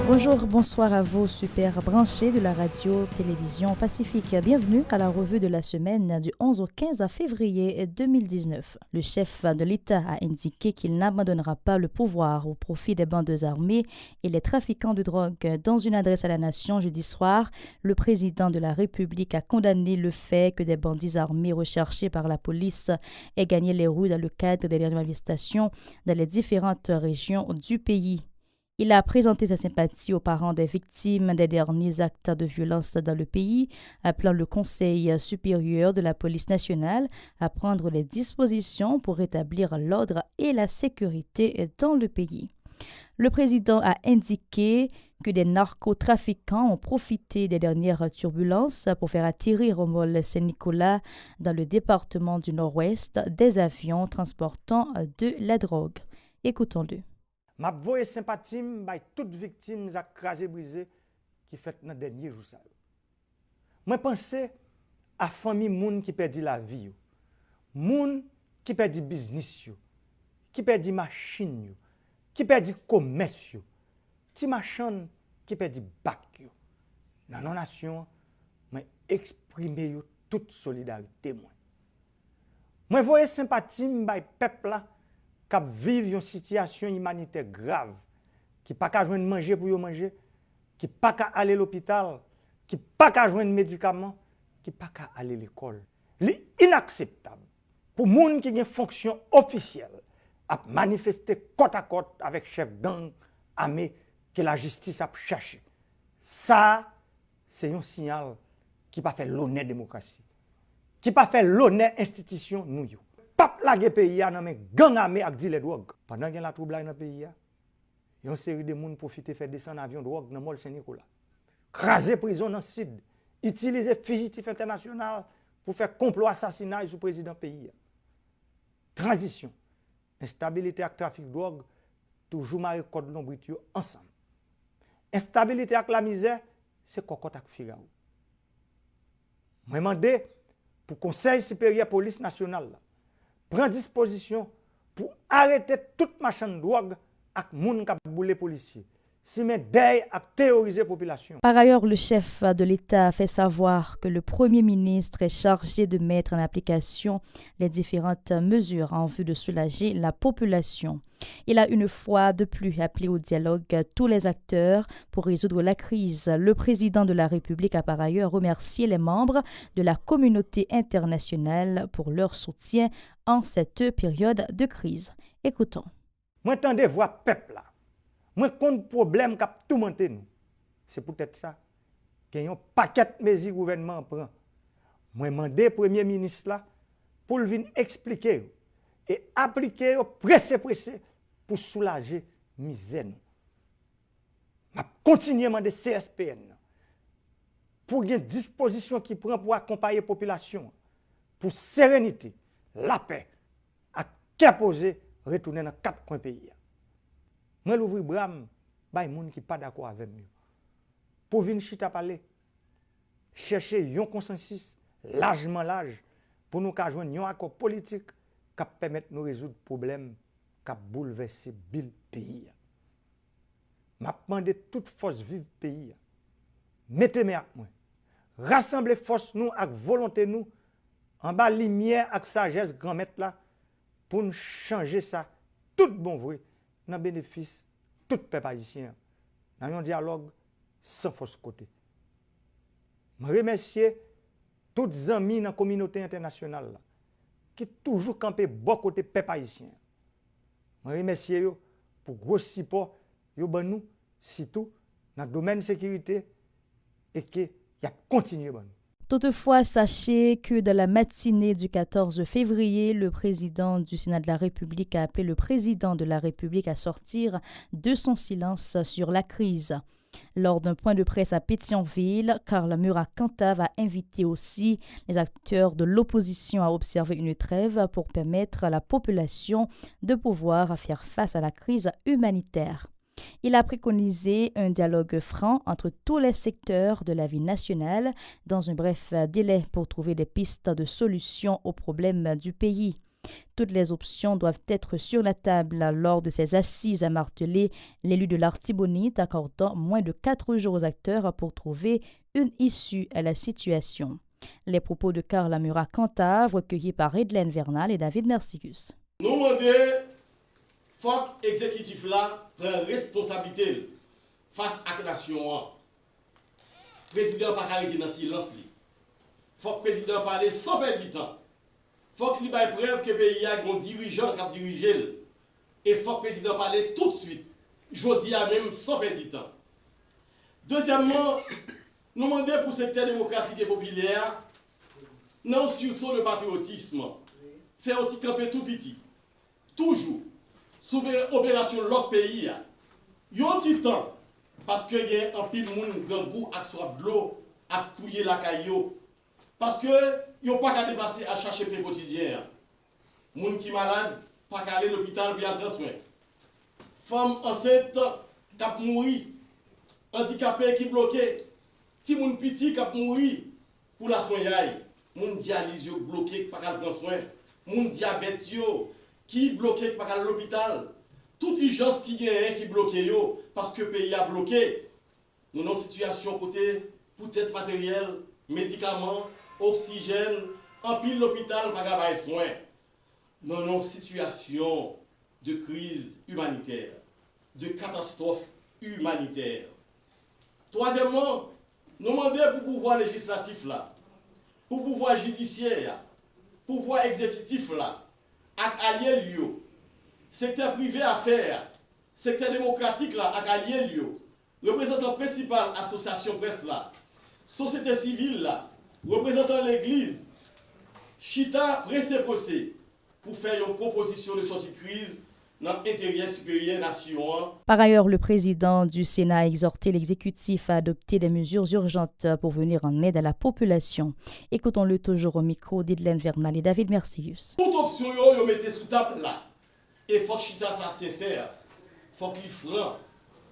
Bonjour, bonsoir à vous, super branchés de la radio-télévision Pacifique. Bienvenue à la revue de la semaine du 11 au 15 février 2019. Le chef de l'État a indiqué qu'il n'abandonnera pas le pouvoir au profit des bandes armées et les trafiquants de drogue. Dans une adresse à la nation jeudi soir, le président de la République a condamné le fait que des bandits armés recherchés par la police aient gagné les rues dans le cadre des dernières manifestations dans les différentes régions du pays. Il a présenté sa sympathie aux parents des victimes des derniers actes de violence dans le pays, appelant le Conseil supérieur de la police nationale à prendre les dispositions pour rétablir l'ordre et la sécurité dans le pays. Le président a indiqué que des narcotrafiquants ont profité des dernières turbulences pour faire atterrir au vol Saint-Nicolas dans le département du Nord-Ouest des avions transportant de la drogue. Écoutons-le. M'a voye sympathie by toutes victimes à crasé brisé qui fait dans dernier jour ça. Moi penser à famille moun qui perdi la vie, moun qui perdi business yo, qui perdi machine yo, qui perdi commerce yo, ti machan qui perdi bac yo. Dans nos nations, moi exprimer yo toute solidarité moi. Moi voye sympathie by peuple là qui vivent une situation humanitaire grave, qui pas qu'à joindre manger pour manger, qui pas qu'à aller à l'hôpital, qui pas qu'à joindre médicaments, qui pas qu'à aller à l'école. C'est inacceptable pour gens qui ont une fonction officielle à manifester côte à côte avec chef gang armé que la justice a cherché. Ça, c'est un signal qui pas fait l'honneur démocratie, qui pas fait l'honneur institution nous. Pas plaguer pays a nan men gang armé ak di les drogue. Pendant qu'il y a la trouble dans le pays, il y a une série de gens profiter faire descendre avion drogue dans Mol Saint-Nicolas. Craser prison dans le sud, utiliser fugitif international pour faire complot assassinat sur le président pays. Transition, instabilité et trafic de drogue, toujours marqué code l'ombrite ensemble. Instabilité avec la misère, c'est cocotte avec Figaro. Moi demandé pour Conseil supérieur police nationale prend disposition pour arrêter toute machin de drogue ak moun k'ap boule policier. Si mais deuil à terroriser la population. Par ailleurs, le chef de l'État a fait savoir que le Premier ministre est chargé de mettre en application les différentes mesures en vue de soulager la population. Il a une fois de plus appelé au dialogue tous les acteurs pour résoudre la crise. Le président de la République a par ailleurs remercié les membres de la communauté internationale pour leur soutien en cette période de crise. Écoutons. Moi, tendez voir peuple là. Moi, compte problème qui a tout monté nous. C'est peut-être ça. Qu'il y a un paquet de mesures que le gouvernement prend. Moi, demandé au Premier ministre là pour venir expliquer et appliquer pressé pour soulager la misère. Je continue à demander CSPN pour une disposition qui prend pour accompagner la population, pour sérénité, la paix, à qu'à poser, retourner dans 4 coins pays. Moi, l'ouvrir bram, bay moun qui pas d'accord avec moi. Pour venir chita parler, chercher un consensus largement large pour nous joindre un accord politique qui permettre de nous résoudre le problème qui a bouleversé le pays. Je demande toute force vive du pays. Mettez-moi avec moi. Rassemblez force nous avec volonté nous en bas lumière avec sagesse grand maître là pour nous changer ça tout bon vrai dans bénéfice tout peuple haïtien dans un dialogue sans fausse côté. Je remercie tous les amis dans la communauté internationale là, qui toujours campé bon côté peuple haïtien. Je remercie eux pour gros support yo ban nous surtout dans le domaine de sécurité et que y a continué ban. Toutefois, sachez que dans la matinée du 14 février, le président du Sénat de la République a appelé le président de la République à sortir de son silence sur la crise. Lors d'un point de presse à Pétionville, Karl Murat-Cantave a invité aussi les acteurs de l'opposition à observer une trêve pour permettre à la population de pouvoir faire face à la crise humanitaire. Il a préconisé un dialogue franc entre tous les secteurs de la vie nationale dans un bref délai pour trouver des pistes de solutions aux problèmes du pays. Toutes les options doivent être sur la table lors de ces assises, a martelé l'élu de l'Artibonite, accordant moins de 4 jours aux acteurs pour trouver une issue à la situation. Les propos de Carla Murat-Cantave, recueillis par Edlaine Vernal et David Mercius. Nous demandons, faut que l'exécutif là prenne responsabilité face à la nation. Le président n'a pas arrêté dans le silence. Il faut que le président parle sans perdre du temps. Il faut qu'il ait preuve que le pays a un dirigeant qui a dirigé. Et il faut que le président parle tout de suite. Je dis à même sans perdre du temps. Deuxièmement, nous demandons pour le secteur démocratique et populaire, non sursaut le patriotisme, faire un petit campé tout petit, toujours, sous opération de l'autre pays, il y a un petit temps, parce qu'il y a un pile de monde, grand goût, à soif de l'eau, à fouiller la caillou, parce que il n'y a pas qu'à dépasser à chercher le quotidien. Les gens qui sont malades, pas qu'à aller à l'hôpital pour prendre soin. Femmes enceintes qui mourir, handicapés qui bloqués, petits gens petits qui mourir pour la soigner. Moun dialyse bloqué pas qu'à prendre soin, moun diabète qui bloqué pas qu'à l'hôpital. Toute urgence qui gagne qui bloqué yo parce que le pays a bloqué. Nous avons une situation côté peut-être matériel, médicaments, oxygène, en pile l'hôpital pas qu'à soin. Nous avons une situation de crise humanitaire, de catastrophe humanitaire. Troisièmement, nous demandons pour le pouvoir législatif là, pour le pouvoir judiciaire, pour le pouvoir exécutif là, avec alliés lieux, secteur privé affaires, secteur démocratique là, avec alliés lieux, représentant principal association presse là, société civile là, représentant l'église, chita pressé pour faire une proposition de sortie de crise dans l'intérieur supérieur nation. Par ailleurs, le président du Sénat a exhorté l'exécutif à adopter des mesures urgentes pour venir en aide à la population. Écoutons-le toujours au micro d'Edlaine Vernal et David Mercius. Toute option, vous mettez sous table là. Et il faut que chita ça sincère, il faut qu'il soit franc,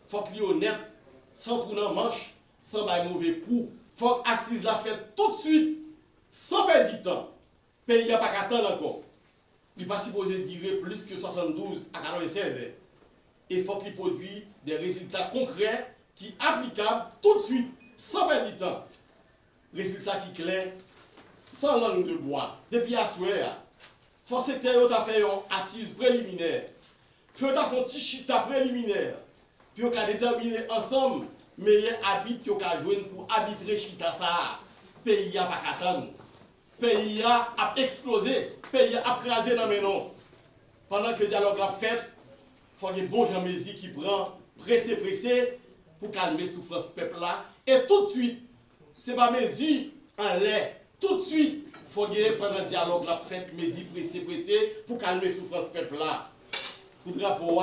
il faut qu'il soit honnête, sans trou dans manche, sans bail mauvais coup. Il faut que assise la fête tout de suite, sans perdre du temps. Le pays n'a pas qu'à attendre encore. Il n'est pas supposé durer plus que 72 à 96. Et il faut qu'il produise des résultats concrets qui sont applicables tout de suite, sans perdre du temps. Résultats qui sont clairs, sans langue de bois. Depuis à souhait, il faut que secteur fait une assise préliminaire. Il faut faire un petit chita préliminaire. Puis on va déterminer ensemble meilleur habit qu'on va jouer pour arbitrer chita ça. Le pays n'a pas qu'à attendre. Le pays a explosé, le pays a crasé dans mes noms. Pendant que le dialogue a fait, il faut que bon Jean Mézi qui prend pressé pour calmer la souffrance du peuple là. Et tout de suite, ce n'est pas Mézi en l'air. Tout de suite, il faut que pendant le dialogue a fait, Mézi pressé pour calmer la souffrance du peuple là. Pour drapeau,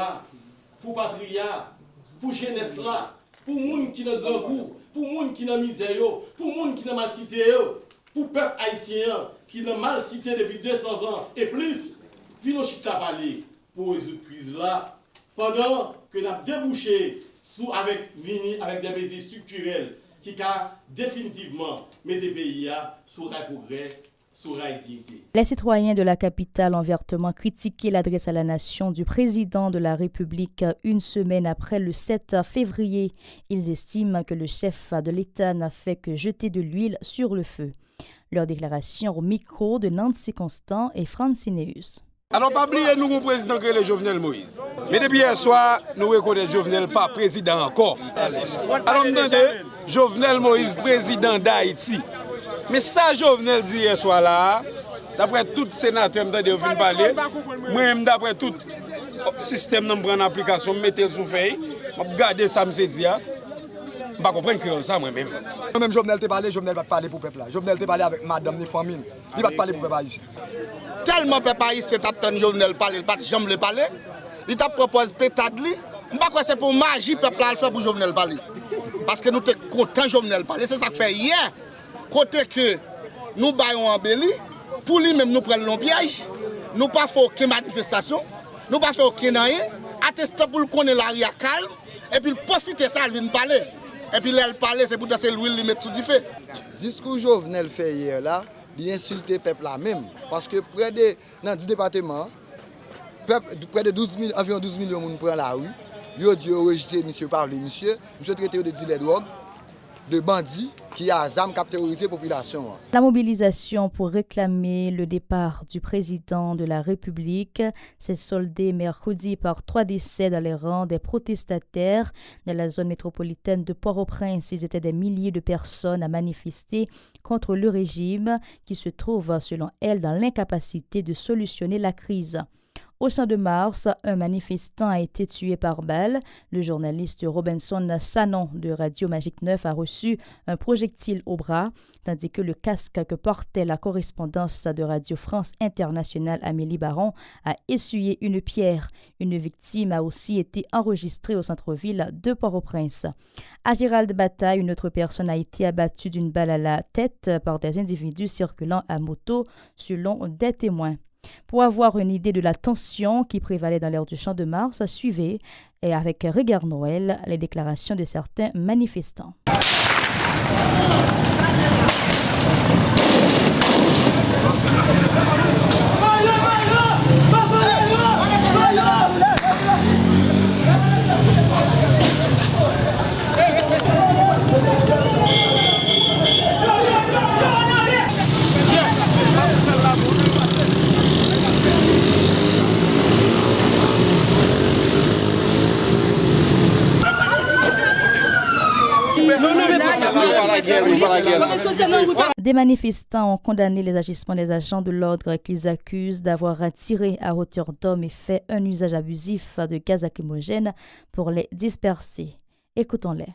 pour patria, pour jeunesse là, pour les gens qui ont grand goût, pour les gens qui ont misère, pour les gens qui ont mal cité. Pour le peuple haïtien qui n'a mal cité depuis 200 ans et plus, nous chita parler pour résoudre la crise là, pendant que nous avons débouché avec des mesures structurelles qui ont définitivement mis le pays sur un progrès, sur la dignité. Les citoyens de la capitale ont vertement critiqué l'adresse à la nation du président de la République une semaine après le 7 février. Ils estiment que le chef de l'État n'a fait que jeter de l'huile sur le feu. Leur déclaration au micro de Nancy Constant et Francineus. Alors, pas oublier, nous, mon président, que le Jovenel Moïse. Mais depuis hier soir, nous reconnaissons Jovenel pas président encore. Alors, entendez, Jovenel Moïse, président d'Haïti. Mais ça, Jovenel dit hier soir là, d'après tout sénateur, je viens parler, moi, d'après tout système, je prends en application, je mets sous feuille, je garde ça, je dis. Je ne comprends pas ça moi-même. Même Jovenel te parlé, Jovenel va parler pour le peuple. Jovenel te parlé avec madame ni famille. Il va parler pour le peuple ici. Tellement le peuple ici, c'est Jovenel parler, il ne pas jamais parler. Il t'a proposé pétade li. Je ne sais pas c'est pour magie le peuple a fait pour Jovenel parler. Parce que nous sommes contents Jovenel parler. C'est ça que fait hier. Côté que nous baillons en Béli, pour lui-même nous prenons le piège. Nous ne faisons pas aucune manifestation. Nous ne faisons pas aucun rien. Attester pour le connaître l'arrière calme. Et puis profiter ça, il vient parler. Et puis, elle parle, c'est pour que l'huile lui mette sous du feu. Discours Jovenel fait hier là, il insulte le peuple là même. Parce que dans 10 départements, près de environ 12 millions de gens prennent la rue. Ils ont dit rejeter monsieur parler, monsieur traité de dealer de drogue, de bandits qui a ZAM qui a terrorisé la population. La mobilisation pour réclamer le départ du président de la République s'est soldée mercredi par 3 décès dans les rangs des protestataires dans la zone métropolitaine de Port-au-Prince. Ils étaient des milliers de personnes à manifester contre le régime qui se trouve, selon elle, dans l'incapacité de solutionner la crise. Au Champ de Mars, un manifestant a été tué par balle. Le journaliste Robinson Sanon de Radio Magique 9 a reçu un projectile au bras, tandis que le casque que portait la correspondance de Radio France Internationale Amélie Baron a essuyé une pierre. Une victime a aussi été enregistrée au centre-ville de Port-au-Prince. À Gérald Bataille, une autre personne a été abattue d'une balle à la tête par des individus circulant à moto, selon des témoins. Pour avoir une idée de la tension qui prévalait dans l'air du Champ de Mars, suivez, et avec Regard Noël, les déclarations de certains manifestants. Des manifestants ont condamné les agissements des agents de l'ordre qu'ils accusent d'avoir tiré à hauteur d'homme et fait un usage abusif de gaz lacrymogène pour les disperser. Écoutons-les.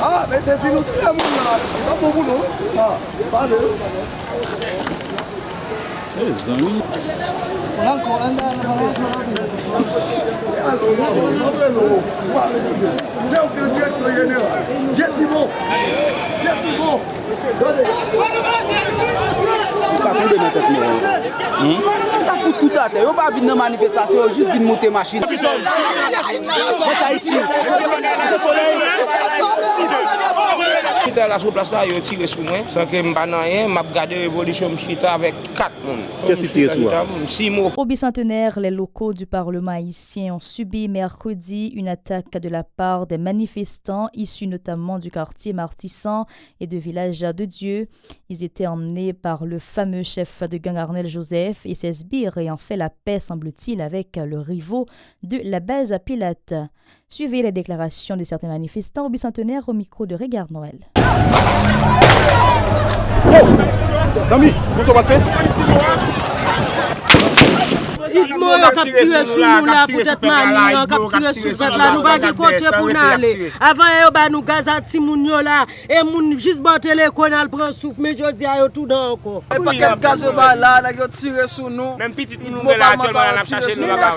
Ah, mais c'est nous tout le monde là. Pas pour nous. Ah, parlez. Les amis. Tout à l'heure, on va venir dans la manifestation, juste venir monter machine. Chita la sou place là, yo tiré sur moi, sans que m'pa nan rien, m'a gardé révolution chita avec 4 monde. Qu'est-ce qui tire sur toi? 6 mots. Au bicentenaire, les locaux du Parlement haïtien ont subi mercredi une attaque de la part des manifestants issus notamment du quartier Martissan et de Village de Dieu. Ils étaient emmenés par le fameux chef de gang Arnel Joseph et ses sbires ayant fait la paix, semble-t-il, avec le rivaux de la base à Pilate. Suivez les déclarations de certains manifestants au bicentenaire au micro de Regard Noël. Zami, nous sommes fait. Dites-moi, on a capturé sur nous là, peut-être Mali, on a capturé sur peuple là, nous va de côté pour nous aller. Avant, nous gaz à Timoun là, et moun juste botter les conal prend souffle, mais je dis à tout dans encore. Et pas quel gaz là, ils ont tiré sur nous. Même petit nous là, actuellement, on a cherché nous là.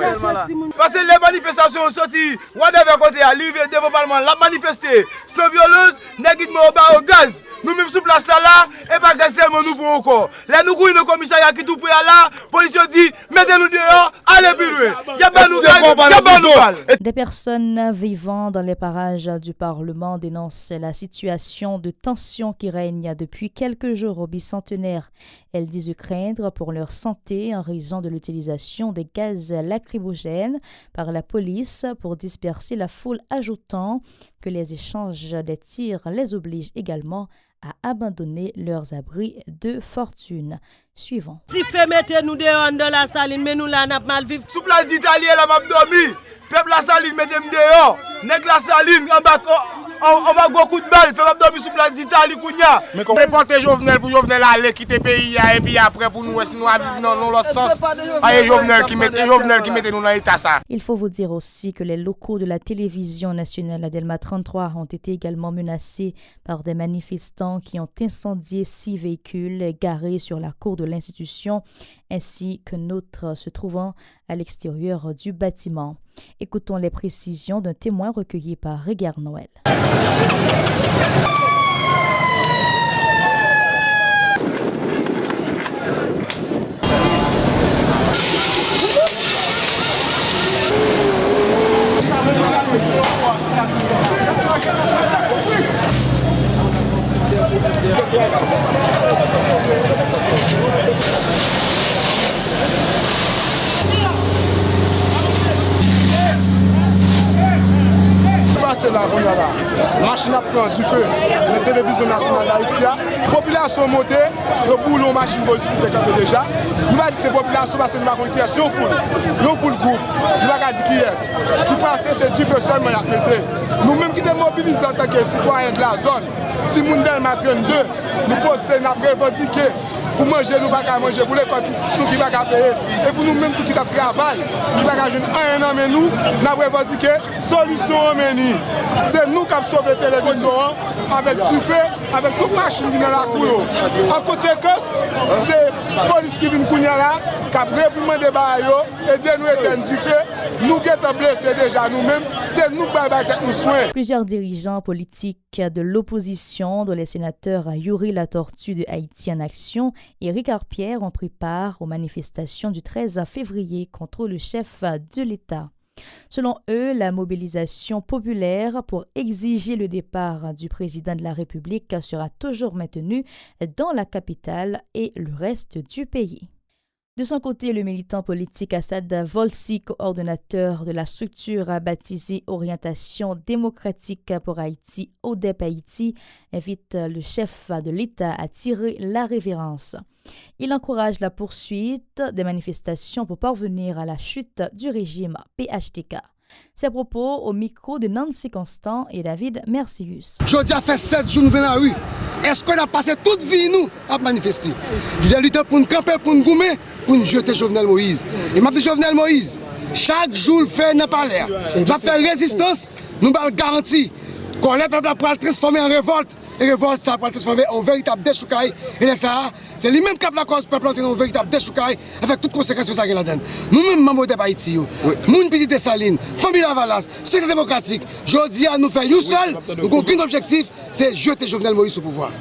Parce que les manifestations sont sorties, whatever côté à l'hiver devant le Parlement, la manifester, sans violence, négativement au gaz. Nous même sous place là, et pas gaz seulement nous pour encore. Là, nous couillons le commissariat qui tout prêt là, police dit, mettez-nous dehors, allez plus loin. Il y a pas nous gaz, il y a pas nous. Des personnes vivant dans les parages du Parlement dénoncent la situation de tension qui règne depuis quelques jours au bicentenaire. Elles disent craindre pour leur santé en raison de l'utilisation des gaz lacrymogènes par la police pour disperser la foule, ajoutant que les échanges des tirs les obligent également à abandonner leurs abris de fortune. Suivant. Si fait mettez-nous dehors de la saline, mais nous là n'a mal vivre. Sous place d'Italie, la m'a dormi. Peuple la saline, mettez-moi dehors. Nèg la saline, en bas, on va go coup de balle, fait pas dormir sous place d'Italie kounya. Mais comment porter Jovenel pour Jovenel aller quitter pays et puis après pour nous nous à vivre dans l'autre sens. Jovenel qui mette nous dans l'état ça. Il faut vous dire aussi que les locaux de la télévision nationale Adelma 33 ont été également menacés par des manifestants qui ont incendié 6 véhicules garés sur la cour de l'institution ainsi que d'autres se trouvant à l'extérieur du bâtiment. Écoutons les précisions d'un témoin recueilli par Regard Noël. C'est là, la machine a pris du feu, la télévision nationale d'Haïti, la population montée, le boulot machine politique qui est déjà. Nous allons dire ces populations parce que nous avons qui est sur foule, nous foule groupe, nous allons dire qui est, qui passe c'est du feu seulement à mettre. Nous-mêmes qui sommes mobilisés en tant que citoyens de la zone, si nous sommes 32, nous postons, nous revendiquer. Pour manger, nous ne pouvons pas manger. Pour l'école petite, nous qui ne pouvons pas payer. Et pour nous-mêmes, tout qui travaillent, nous ne pouvons pas jouer un an, mais nous avons revendiqué solution au menu. C'est nous qui avons sauvé la télévision avec du feu, avec toute machine qui est dans la cour. En conséquence, c'est la police qui vient de là, qui a réprimandé les barrières, et de nous éteindre du feu. Nous qui sommes blessés déjà nous-mêmes, c'est nous qui avons nous soins. Plusieurs dirigeants politiques de l'opposition, dont les sénateurs Yuri Latortue de Haïti en Action et Ricard Pierre, ont pris part aux manifestations du 13 février contre le chef de l'État. Selon eux, la mobilisation populaire pour exiger le départ du président de la République sera toujours maintenue dans la capitale et le reste du pays. De son côté, le militant politique Assad Volsi, coordonnateur de la structure baptisée Orientation démocratique pour Haïti, ODEP Haïti, invite le chef de l'État à tirer la révérence. Il encourage la poursuite des manifestations pour parvenir à la chute du régime PHTK. Ces propos au micro de Nancy Constant et David Mercius. Jodi a fait 7 jours nous dans la rue. Est-ce qu'on a passé toute vie nous à manifester? Il y a lutté pour nous camper, pour nous goumer, pour nous jeter Jovenel Moïse. Et m'a dit Jovenel Moïse, chaque jour le fait dans le palais. Va faire résistance, nous allons garantir qu'on les peuples pour le transformer en révolte. Et révolte ça pour le transformer en véritable déchoucaille. Et ça, c'est lui-même qui a la cause peuple en véritable déchoucaille avec toutes les conséquences que ça a là-dedans. Nous-mêmes, membres de Haïti, Moun Petit Dessaline, Famille Lavalas, Société démocratique, je dis à nous faire nous seuls, nous avons qu'un objectif, c'est jeter Jovenel Moïse au pouvoir.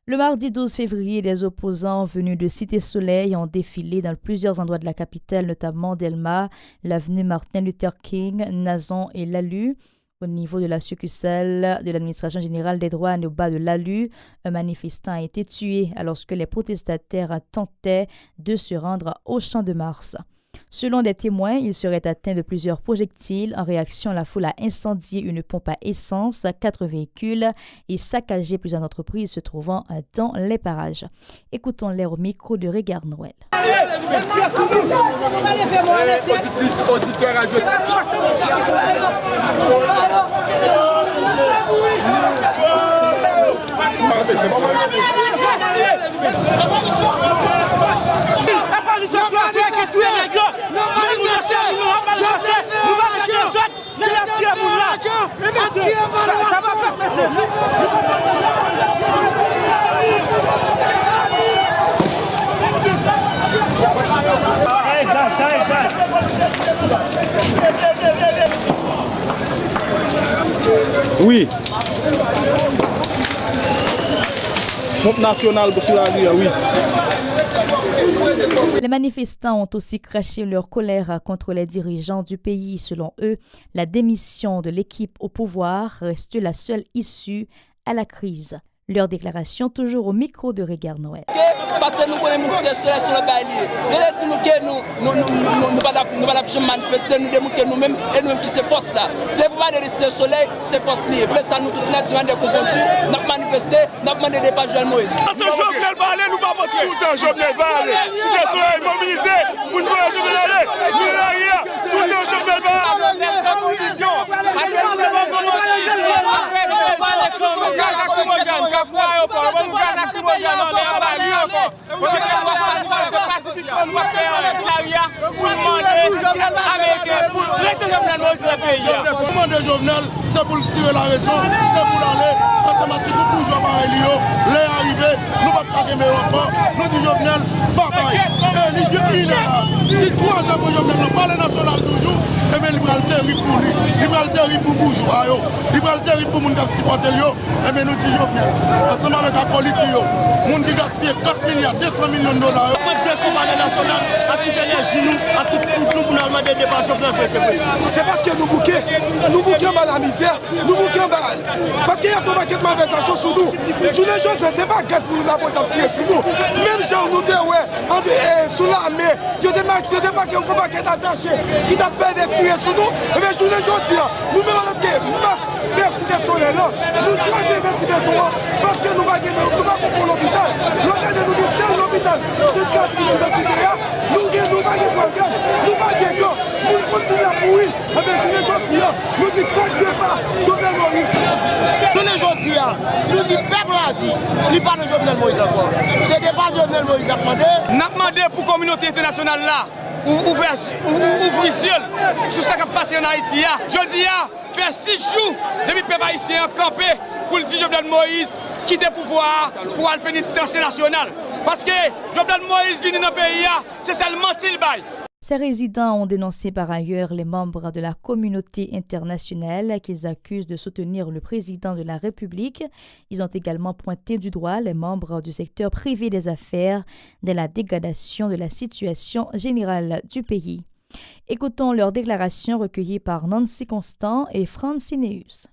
Le mardi 12 février, les opposants venus de Cité-Soleil ont défilé dans plusieurs endroits de la capitale, notamment Delma, l'avenue Martin Luther King, Nazon et Lalu. Au niveau de la succursale de l'administration générale des douanes au bas de l'ALU, un manifestant a été tué alors que les protestataires tentaient de se rendre au Champ de Mars. Selon des témoins, il serait atteint de plusieurs projectiles. En réaction, la foule a incendié une pompe à essence, 4 véhicules et saccagé plusieurs entreprises se trouvant dans les parages. Écoutons-les au micro de Regard Noël. Oui. Pompe nationale pour la vie, oui. Les manifestants ont aussi craché leur colère contre les dirigeants du pays. Selon eux, la démission de l'équipe au pouvoir reste la seule issue à la crise. Leur déclaration toujours au micro de Regard Noël. Parce que nous connaissons le soleil sur le bailli. Je dis que nous ne pouvons pas manifester, nous démontrer nous-mêmes et nous-mêmes qui se force là. Les pouvoirs de rester soleil, c'est force liée. Pour ça, nous tous les gens de confondus, nous avons manifesté, nous avons demandé des pages de Moïse. Tout le Jovenel va aller, nous ne pouvons pas tout le temps Jovenel va aller. Si le soleil est mobilisé, vous ne pouvez pas aller. Nous ne rien, tout le temps Jovenel va aller. Parce que nous savons comment lacrymogène, qu'a froid encore, on nous gaz lacrymogène, on est en bas, lui encore. On dit que nous va pacifiquement, nous va faire claria pour demander avec pour arrêter Jovenel Moïse le pays. Le moment de Jovenel, c'est pour tirer la raison, c'est pour aller ensemble avec les bourgeois par Elio, les arrivés, nous ne pouvons pas aimer encore, nous disons Jovenel, bye-bye. Il est là. Si 3 ans pour Jovenel, on parle national toujours, et bien il va le terrible pour lui, il va le terrible pour bourgeois, il va le terrible pour les gens qui supportent lui, et bien nous disons Jovenel, ensemble avec la colite, les gens qui gaspillent 4 milliards, 200 millions de dollars. La direction nationale, à toute énergie, nous, à toute foot, nous, pour nous demander des débat Jovenel précis. C'est parce que nous bouquons la misère, nous bouquons balle. Parce qu'il y a un paquet de malversations sur nous. Sur les gens, ce n'est pas gaz pour nous avoir tiré sur nous. Même gens nous sous l'armée, il y a des paquets attachés qui t'a perdu de tirer sur nous. Et bien, sur les gens, nous-mêmes, merci des soleils là. Nous choisissons merci des droits parce que nous ne pas pour l'hôpital. L'hôpital nous dit c'est l'hôpital. C'est 4 universités là. Nous ne pas de gaz, nous pas de gants. Nous continuons à mourir. Et bien, sur les gens, nous disons faites débat. Jovenel Moïse. Nous les gens, nous disons peuple a dit, il n'y a pas de Jovenel Moïse encore. C'est débat Jovenel Moïse a demandé. Nous avons demandé pour la communauté internationale là, ouvrir seul sur ce qui a passé en Haïti. Je dis, fait 6 jours depuis que les peuple haïtien campé pour le dire Jovenel Moïse quitter le pouvoir pour aller pénitentiaire national. Parce que Jovenel Moïse vient dans le pays, c'est seulement il bail. Ces résidents ont dénoncé par ailleurs les membres de la communauté internationale qu'ils accusent de soutenir le président de la République. Ils ont également pointé du doigt les membres du secteur privé des affaires de la dégradation de la situation générale du pays. Écoutons leurs déclarations recueillies par Nancy Constant et Francineus.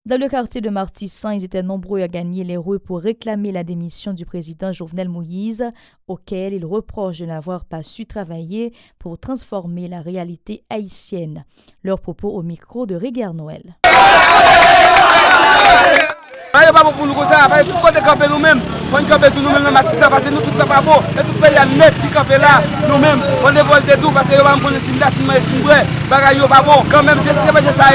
Dans le quartier de Martissan, ils étaient nombreux à gagner les rues pour réclamer la démission du président Jovenel Moïse, auquel ils reprochent de n'avoir pas su travailler pour transformer la réalité haïtienne. Leurs propos au micro de Régard Noël. Pas bon pour nous comme ça, tout côté camper nous-mêmes, on camper tout nous-mêmes dans Martissan parce que nous tout pas bon, et tout pays net qui camper là nous-mêmes, on dévoile tout parce que on va connaître si vrai, bagaille pas bon. Quand même c'est ça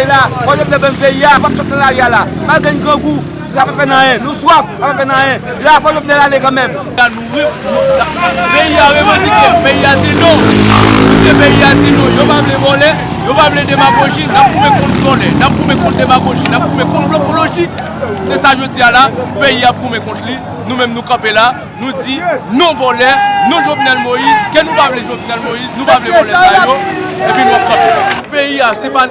là, on est dans un pays pas sortir là là, pas gagne grand goût, ça pas faire rien, nous soif, pas faire rien. Là faut venir aller quand même. Pays a revendiqué, pays a dit non. Le pays a dit non, yo pas me voler, yo pas me démagogie, n'a pas contrôler, n'a pas contre démagogie, n'a pas contre logique. C'est ça je dis là, le pays a pour me contre lui, nous-mêmes nous camper là, nous dit non voler, non Jovenel Moïse, que nous pas voler Jovenel Moïse, nous pas voler ça et puis nous camper. Le pays a c'est pas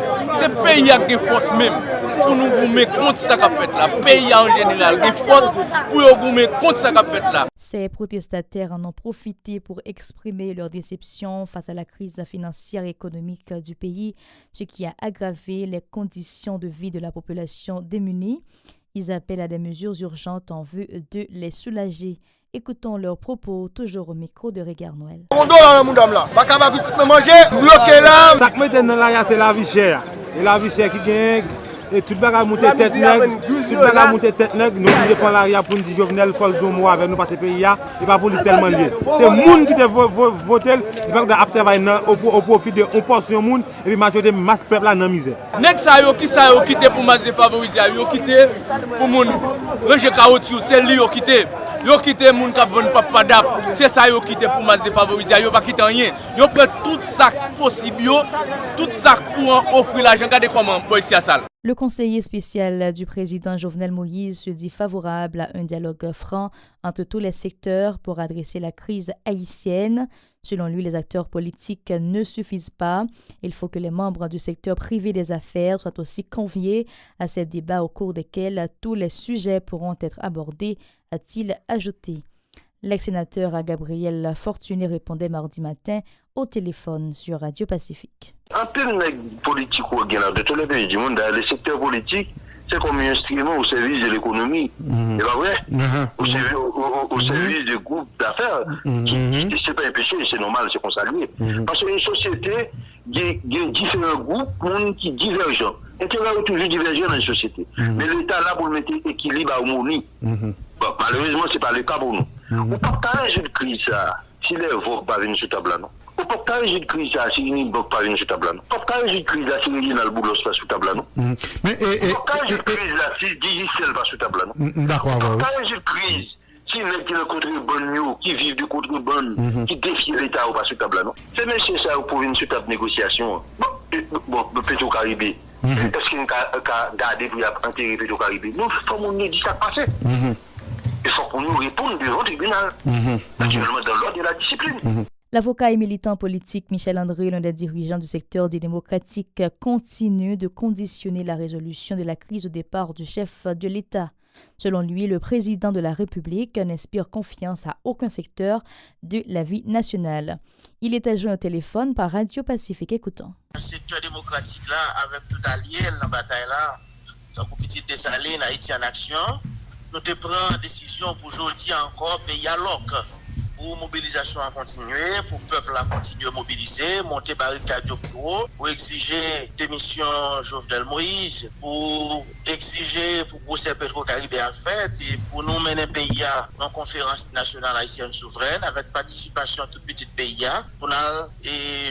pays a des forces même. pour nous goumer contre ça qu'a fait là. Pays en général, il force pour nous goumer contre ça qu'a fait là. Ces protestataires en ont profité pour exprimer leur déception face à la crise financière et économique du pays, ce qui a aggravé les conditions de vie de la population démunie. Ils appellent à des mesures urgentes en vue de les soulager. Écoutons leurs propos, toujours au micro de Regard Noël. Mon dos là, mon dame là, pas capable de manger, bloqué là. Ça que maintenant là, c'est la vie chère. Et la vie chère qui gagne, et tout le monde a monté tête nègre, tout le monde a monté tête nègre. Nous devons prendre l'arrière pour nous dire Jovenel, faut le mois avec nous pas pays et pas pour lui tellement lié. C'est le monde qui te voté, il va travailler au profit de on portion monde et puis majorité masse peuple là dans misère. Nèg ça yo qui quitté pour masse défavorisé, yo quitté pour monde ranger caoutchouc, c'est lui yo quitté. Yo quitté moun k'ap vendre papa dap, c'est ça yo quitté pour masse défavorisé, yo pas quitté rien. Yo prend tout ça possible yo, tout ça pour offrir l'argent, regardez comment boy c'est ça. Le conseiller spécial du président Jovenel Moïse se dit favorable à un dialogue franc entre tous les secteurs pour adresser la crise haïtienne. Selon lui, les acteurs politiques ne suffisent pas. Il faut que les membres du secteur privé des affaires soient aussi conviés à ces débats au cours desquels tous les sujets pourront être abordés, a-t-il ajouté. L'ex-sénateur Gabriel Fortuné répondait mardi matin au téléphone sur Radio Pacifique. Un peu de politique de tous les pays du monde, le secteur politique, c'est comme un instrument au service de l'économie. C'est pas vrai? Au service des groupes d'affaires. C'est pas un péché, c'est normal, c'est qu'on salue. Parce qu'une société, il y a différents groupes qui divergent. Et qui va toujours diverger dans la société. Mais l'État là pour mettre équilibre harmonie. Malheureusement, ce n'est pas le cas pour nous. On peut pas résoudre une crise si les votes ne viennent sur la table. On peut pas résoudre une crise si les votes ne viennent sur la table. On peut pas résoudre une crise si les boulots ne sont sur la table. On peut pas résoudre une crise si Digicel va sur la table. D'accord. On peut pas résoudre une crise si les gens qui le contrebande, qui vivent du contrebande, qui défient l'État ou pas sur la table. C'est nécessaire pour venir sur la négociation. Bon, Petro-Caribé. Est-ce qu'il y a gardé pour enterrer Petro-Caribé? Nous, il faut qu'on nous dise ça passer. Il faut qu'on nous réponde devant le tribunal. Naturellement, dans l'ordre de la discipline. L'avocat et militant politique Michel André, l'un des dirigeants du secteur des démocratiques, continue de conditionner la résolution de la crise au départ du chef de l'État. Selon lui, le président de la République n'inspire confiance à aucun secteur de la vie nationale. Il était joint au téléphone par Radio Pacifique. Écoutons. Le secteur démocratique là, avec tout allié dans la bataille là, donc petite Dessaline, Haïti en action, nous te prenons décision pour aujourd'hui encore pays à l'OC. Pour mobilisation à continuer, pour le peuple à continuer à mobiliser, monter barricade au bureau, pour exiger démission Jovenel Moïse, pour exiger pour procès Petro-Caribé à fait et pour nous mener le pays à une conférence nationale haïtienne souveraine avec participation de tout petit pays pour nous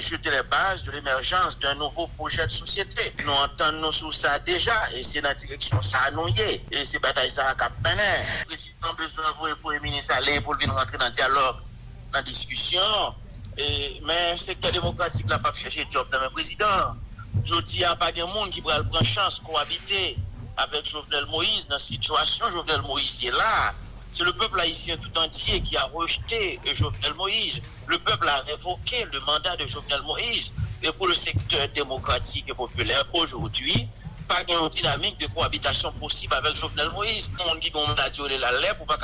jeter les bases de l'émergence d'un nouveau projet de société. Nous entendons sur ça déjà et c'est dans la direction ça nous y est et c'est bataille ça à cap mener. Le président a besoin de le Premier ministre aller pour venir rentrer dans le dialogue. La discussion, mais le secteur démocratique n'a pas cherché job dans le président. Je dis, il n'y a pas de monde qui prend chance de cohabiter avec Jovenel Moïse dans cette situation. Jovenel Moïse est là. C'est le peuple haïtien tout entier qui a rejeté Jovenel Moïse. Le peuple a révoqué le mandat de Jovenel Moïse. Et pour le secteur démocratique et populaire, aujourd'hui, pas de dynamique de cohabitation possible avec Jovenel Moïse. On dit qu'on a dit la lèvre pour pas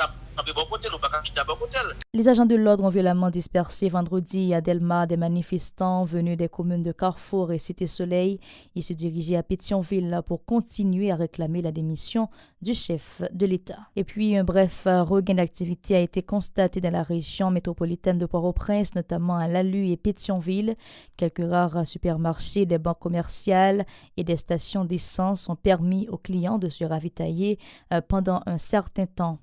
Les agents de l'ordre ont violemment dispersé vendredi à Delma des manifestants venus des communes de Carrefour et Cité-Soleil. Ils se dirigeaient à Pétionville pour continuer à réclamer la démission du chef de l'État. Et puis, un bref regain d'activité a été constaté dans la région métropolitaine de Port-au-Prince, notamment à Lalu et Pétionville. Quelques rares supermarchés, des banques commerciales et des stations d'essence ont permis aux clients de se ravitailler pendant un certain temps.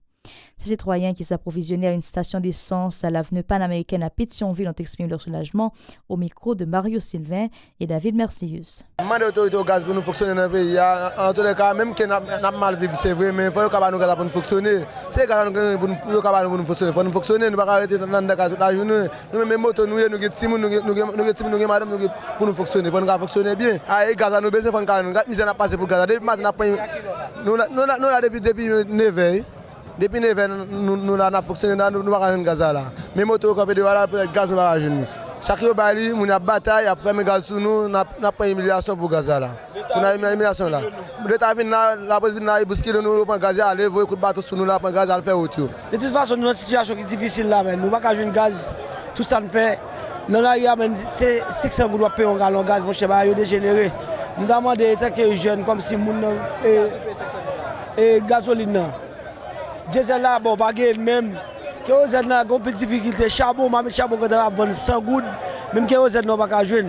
Ces citoyens qui s'approvisionnaient à une station d'essence à l'avenue panaméricaine à Pétionville ont exprimé leur soulagement au micro de Mario Sylvain et David Mercius. Je demande aux autorités au gaz pour nous fonctionner dans le pays. En tous les cas, même que nous avons mal vécu, c'est vrai, mais il faut que nous gaz pour nous fonctionner. C'est que nous fonctionner. Il faut nous fonctionner, nous ne pouvons pas arrêter dans le gaz toute la journée. Nous même motos, nous avons des petits, nous avons madame pour nous fonctionner. Il faut nous fonctionner bien. Les gaz, nous besoin de nous. Nous avons passé pour le gaz. Nous avons depuis 9 heures. Depuis 9 ans, nous avons fonctionné, nous avons un gaz là. Mais moto, quand on a le gaz, nous avons Chaque jour, on a bataille, après, mes gaz sous nous, on a pas humiliation pour gaz là. On a une humiliation là. L'État vient la présidente a bousculé nous pour gaz, aller voir coup de bateau sous nous là pour gaz à faire autre. De toute façon, nous avons une situation qui est difficile là, mais nous n'avons pas jouer gaz. Tout ça nous fait. Dans la rue, c'est 600 gouttes de payer un gallon de gaz, mon cher, il est dégénéré. Nous demandons d'être jeunes comme si nous et gasoline. Diesel là, bon, pas même. Kérosène là, une petite difficulté. Charbon, charbon quand on va vendre 100 gouttes, même kérosène n'a pas jouer.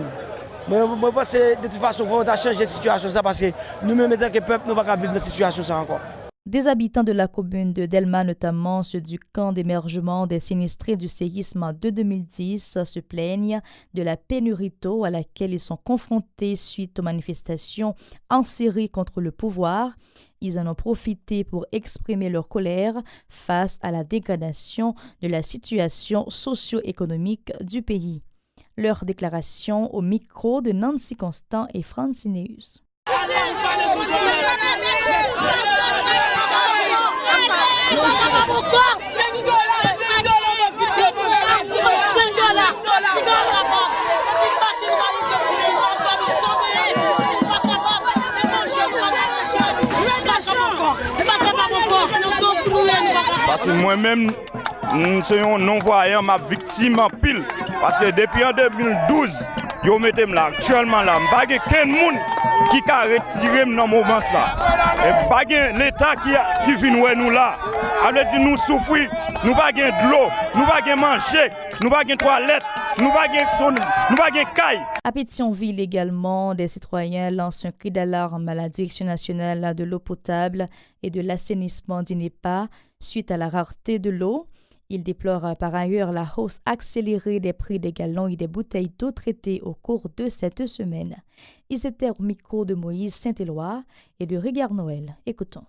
Mais je pense que de toute façon, il faut changer la situation ça parce que nous-mêmes, en tant que peuple, nous ne pouvons pas vivre dans cette situation ça encore. Des habitants de la commune de Delma, notamment ceux du camp d'émergement des sinistrés du séisme de 2010, se plaignent de la pénurie d'eau à laquelle ils sont confrontés suite aux manifestations en série contre le pouvoir. Ils en ont profité pour exprimer leur colère face à la dégradation de la situation socio-économique du pays. Leur déclaration au micro de Nancy Constant et Francineus. Parce que moi-même, nous sommes non-voyants, ma victime en pile. Parce que depuis en 2012, yo mettez là actuellement là, pas qu'un monde qui a retiré dans moment là. Et pas l'État qui vient nous là. Alors dit nous souffrir, nous pas de l'eau, nous pas manger, nous pas de toilette, nous pas de caille. À Pétionville également, des citoyens lancent un cri d'alarme à la Direction nationale de l'eau potable et de l'assainissement d'INEPA suite à la rareté de l'eau. Ils déplorent par ailleurs la hausse accélérée des prix des gallons et des bouteilles d'eau traitées au cours de cette semaine. Ils étaient au micro de Moïse Saint-Éloi et de Régard Noël. Écoutons.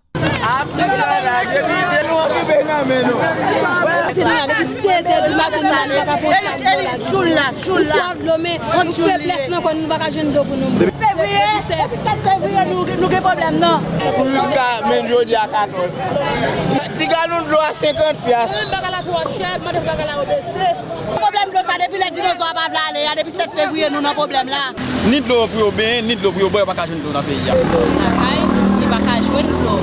Problème de ça depuis les dinosaures pas aller depuis 7 février nous n'avons problème là. Ni de l'eau pour bien, ni de l'eau pour boire pas jouer dans le pays. Il pas jouer de l'eau.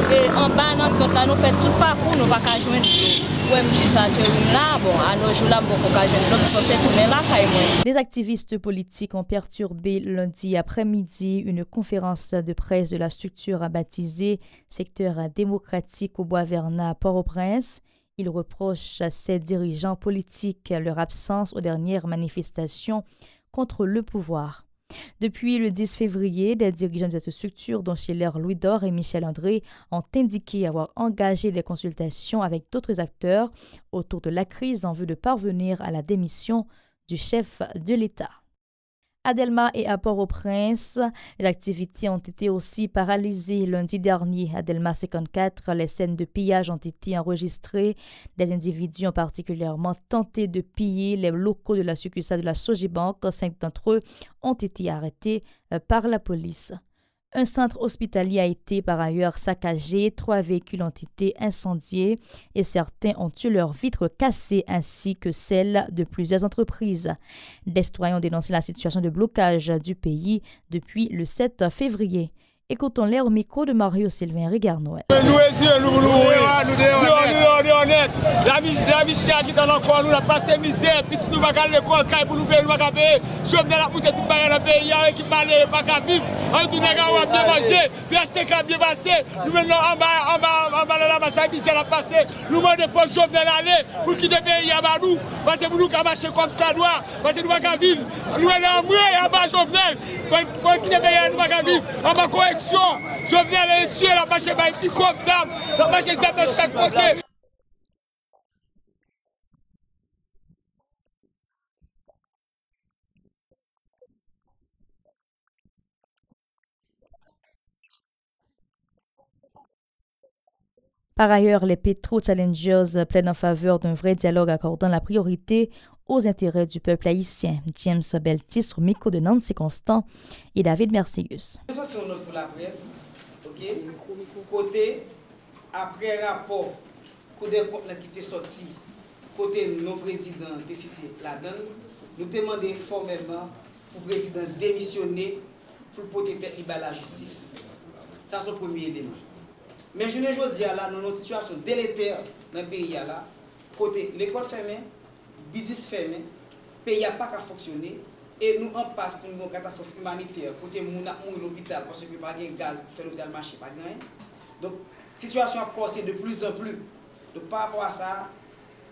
Et en bas notre là nous fait tout parcours nous pas jouer de l'eau. Ouais, monsieur ça là bon à nos jours là beaucoup jouer de l'eau ça c'est tourner là caille moi. Les activistes politiques ont perturbé lundi après-midi une conférence de presse de la structure baptisée Secteur démocratique au Bois-Vernat à Port-au-Prince. Ils reprochent à ces dirigeants politiques leur absence aux dernières manifestations contre le pouvoir. Depuis le 10 février, des dirigeants de cette structure, dont Schiller Louis-Dor et Michel André, ont indiqué avoir engagé des consultations avec d'autres acteurs autour de la crise en vue de parvenir à la démission du chef de l'État. À Delma et à Port-au-Prince, les activités ont été aussi paralysées lundi dernier. À Delma 54, les scènes de pillage ont été enregistrées. Des individus ont particulièrement tenté de piller les locaux de la succursale de la Sojibank. 5 d'entre eux ont été arrêtés par la police. Un centre hospitalier a été par ailleurs saccagé, 3 véhicules ont été incendiés et certains ont eu leurs vitres cassées ainsi que celles de plusieurs entreprises. Des citoyens ont dénoncé la situation de blocage du pays depuis le 7 février. Écoutons-les au micro de Mario Sylvain Régard Noël. Nous honnêtes. La vie chère qui est encore, nous, la passé misère, puis nous va à l'école, pour nous payer, nous va payer. Je venais la monter tout dans le pays, qui parlait, pas qu'à vivre. On tourne à bien manger, puis acheter qu'à bien passer. Nous maintenant, en bas de la masse, la misère a passé. Nous demandons faut que je vienne aller pour quitter le pays à bas nous. Parce que nous, qu'à marcher comme ça, parce que nous va qu'à vivre. Nous, en bas, Jovenel, pour quitter le pays, nous va qu'à vivre. En bas, correction. Je viens aller tuer la marche petit comme ça, la marche ça de chaque côté. Par ailleurs, les Petro Challengers plaident en faveur d'un vrai dialogue accordant la priorité aux intérêts du peuple haïtien. James Beltis au micro de Nancy Constant et David Mercius. Ça c'est une note pour la presse, ok? Côté après rapport côté qui était sorti, côté nos présidents décidé la donne, nous demandons formellement pour le président démissionner pour porter tête libre à la justice. Ça, c'est le premier élément. Mais je ne veux dire là, nous avons une situation délétère dans le pays là. Côté l'école fermée, business fermé, le pays n'a pas qu'à fonctionner. Et nous en passe pour une catastrophe humanitaire. Côté nous avons l'hôpital parce que pas de gaz pour faire l'hôpital marcher, pas de rien. Donc, la situation a corsé de plus en plus. Donc, par rapport à ça,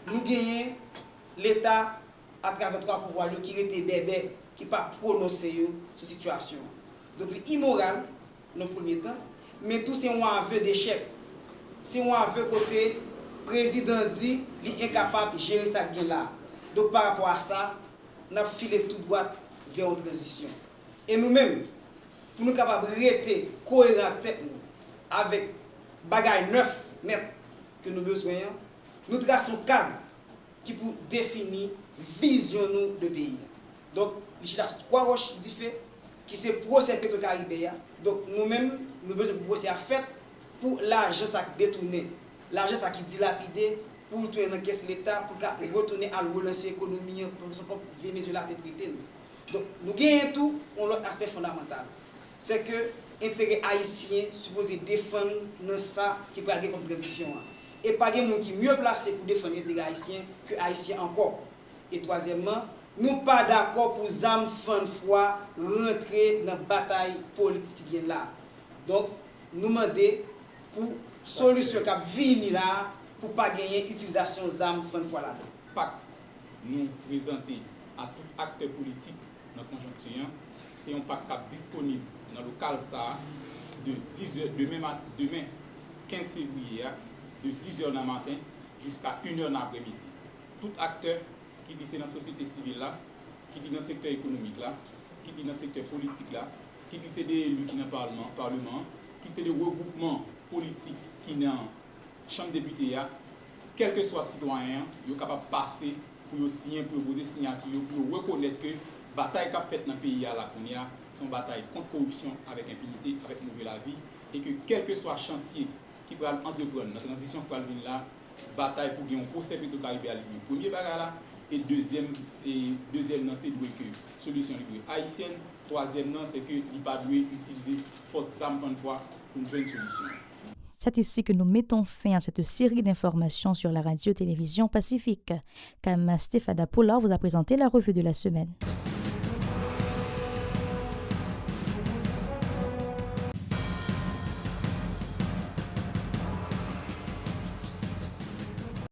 nous gagnons l'État à travers trois pouvoirs qui étaient bébés, qui n'ont pas prononcé sur cette situation. Donc, c'est immoral dans le premier temps, mais tout c'est un aveu d'échec. C'est un aveu côté le président dit qu'il est incapable de gérer ça là. Donc, par rapport à ça, nous avons filé tout droit vers une transition. Et nous-mêmes, pour nous capables de rester cohérents avec les bagages neufs, net que nous avons besoin, nous traçons un cadre qui peut définir vision de pays. Donc, il y a trois roches différentes qui sont procès pétro-caribéen. Donc, nous-mêmes, nous avons besoin de procès à faire pour l'argent détourné, l'argent qui est dilapidé, pour retourner dans la caisse de l'État, pour retourner à relancer l'économie, pour que le Venezuela ait prêté. Donc, nous gagnons tout, on a l'aspect fondamental. C'est que l'intérêt haïtien supposé défendre ça qui peut aller comme transition. Et pas de gens qui sont mieux placés pour défendre l'intérêt haïtien que haïtien encore. Et troisièmement, nous ne sommes pas d'accord pour ZAM fan foi rentrer dans la bataille politique qui vient là. Donc, nous demandons pour solution qui vient là pour ne pas gagner l'utilisation ZAM fan foi là. Pacte nous présenter à tout acteur politique dans la conjoncture, c'est un pacte disponible dans le local ça de 10h demain 15 février de 10h dans le matin jusqu'à 1h dans l'après-midi. Tout acteur qui dit c'est dans la société civile là, qui dit dans le secteur économique là, qui dit dans le secteur politique là, qui dit c'est des élus qui dans le parlement, qui c'est des regroupements politiques qui dans la chambre de députés là, quel que soit citoyen, ils sont capables de passer pour signer, pour poser signature, pour reconnaître que la bataille qu'a faite dans le pays là, c'est une bataille contre la corruption avec impunité, avec mauvaise la vie, et que quel que soit le chantier qui peut entreprendre, la transition qui peut venir là, bataille pour gagner un procès pétro-caribéen le premier bagage là, et deuxième c'est que solution haïtienne, troisième c'est que il pas doit utiliser force ZAM pour une bonne solution. C'est ici que nous mettons fin à cette série d'informations sur la radio-télévision Pacifique. Comme Stéphane Pollard vous a présenté la revue de la semaine.